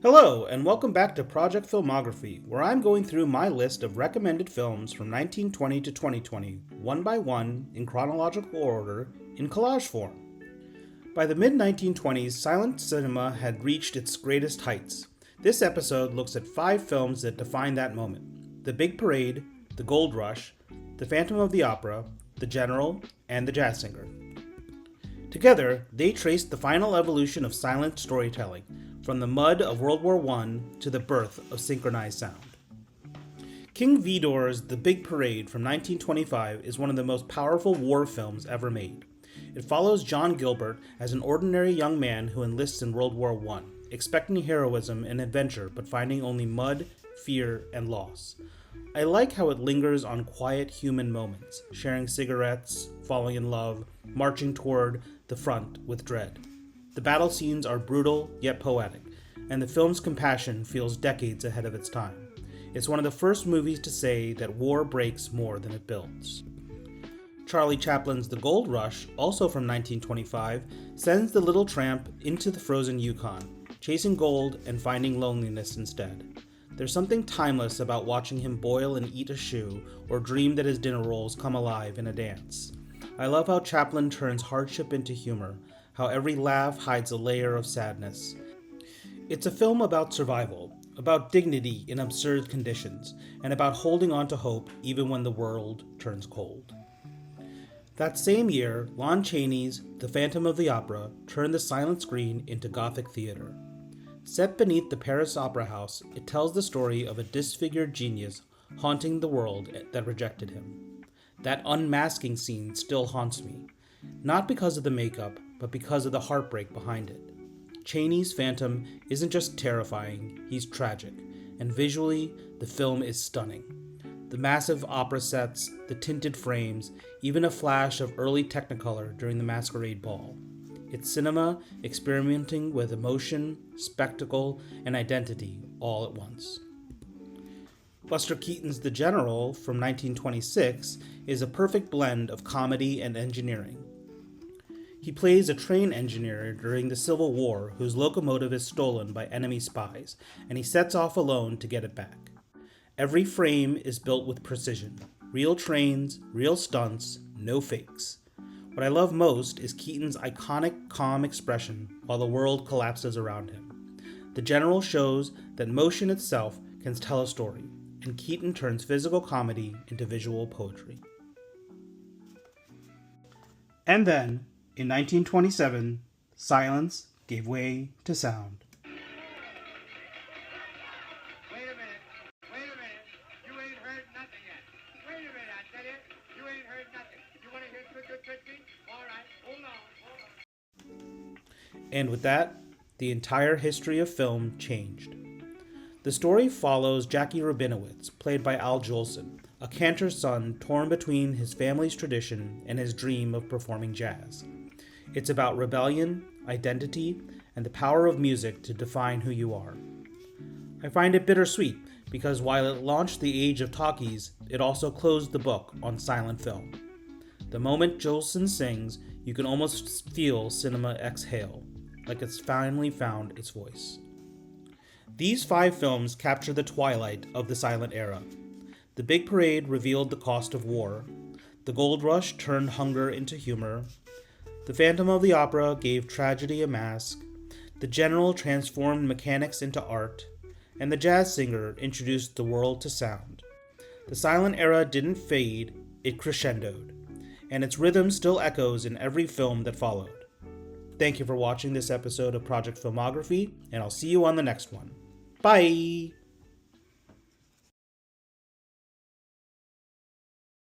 Hello, and welcome back to Project Filmography, where I'm going through my list of recommended films from 1920 to 2020, one by one, in chronological order, in collage form. By the mid-1920s, silent cinema had reached its greatest heights. This episode looks at 5 films that define that moment: The Big Parade, The Gold Rush, The Phantom of the Opera, The General, and The Jazz Singer. Together, they traced the final evolution of silent storytelling, from the mud of World War I to the birth of synchronized sound. King Vidor's The Big Parade from 1925 is one of the most powerful war films ever made. It follows John Gilbert as an ordinary young man who enlists in World War I, expecting heroism and adventure but finding only mud, fear, and loss. I like how it lingers on quiet human moments, sharing cigarettes, falling in love, marching toward the front with dread. The battle scenes are brutal yet poetic, and the film's compassion feels decades ahead of its time. It's one of the first movies to say that war breaks more than it builds. Charlie Chaplin's The Gold Rush, also from 1925, sends the little tramp into the frozen Yukon, chasing gold and finding loneliness instead. There's something timeless about watching him boil and eat a shoe, or dream that his dinner rolls come alive in a dance. I love how Chaplin turns hardship into humor, how every laugh hides a layer of sadness. It's a film about survival, about dignity in absurd conditions, and about holding on to hope even when the world turns cold. That same year, Lon Chaney's The Phantom of the Opera turned the silent screen into Gothic theater. Set beneath the Paris Opera House, it tells the story of a disfigured genius haunting the world that rejected him. That unmasking scene still haunts me, not because of the makeup, but because of the heartbreak behind it. Chaney's Phantom isn't just terrifying, he's tragic, and visually, the film is stunning. The massive opera sets, the tinted frames, even a flash of early Technicolor during the Masquerade Ball. It's cinema experimenting with emotion, spectacle, and identity all at once. Buster Keaton's The General from 1926 is a perfect blend of comedy and engineering. He plays a train engineer during the Civil War whose locomotive is stolen by enemy spies, and he sets off alone to get it back. Every frame is built with precision. Real trains, real stunts, no fakes. What I love most is Keaton's iconic, calm expression while the world collapses around him. The General shows that motion itself can tell a story, and Keaton turns physical comedy into visual poetry. And then, in 1927, silence gave way to sound. Wait a minute. You ain't heard nothing yet. Wait a minute, I tell you. You ain't heard nothing. You want to hear quick? All right, hold on. And with that, the entire history of film changed. The story follows Jackie Rabinowitz, played by Al Jolson, a cantor's son torn between his family's tradition and his dream of performing jazz. It's about rebellion, identity, and the power of music to define who you are. I find it bittersweet because while it launched the age of talkies, it also closed the book on silent film. The moment Jolson sings, you can almost feel cinema exhale, like it's finally found its voice. These 5 films capture the twilight of the silent era. The Big Parade revealed the cost of war. The Gold Rush turned hunger into humor. The Phantom of the Opera gave tragedy a mask. The General transformed mechanics into art. And The Jazz Singer introduced the world to sound. The silent era didn't fade, it crescendoed. And its rhythm still echoes in every film that followed. Thank you for watching this episode of Project Filmography, and I'll see you on the next one. Bye!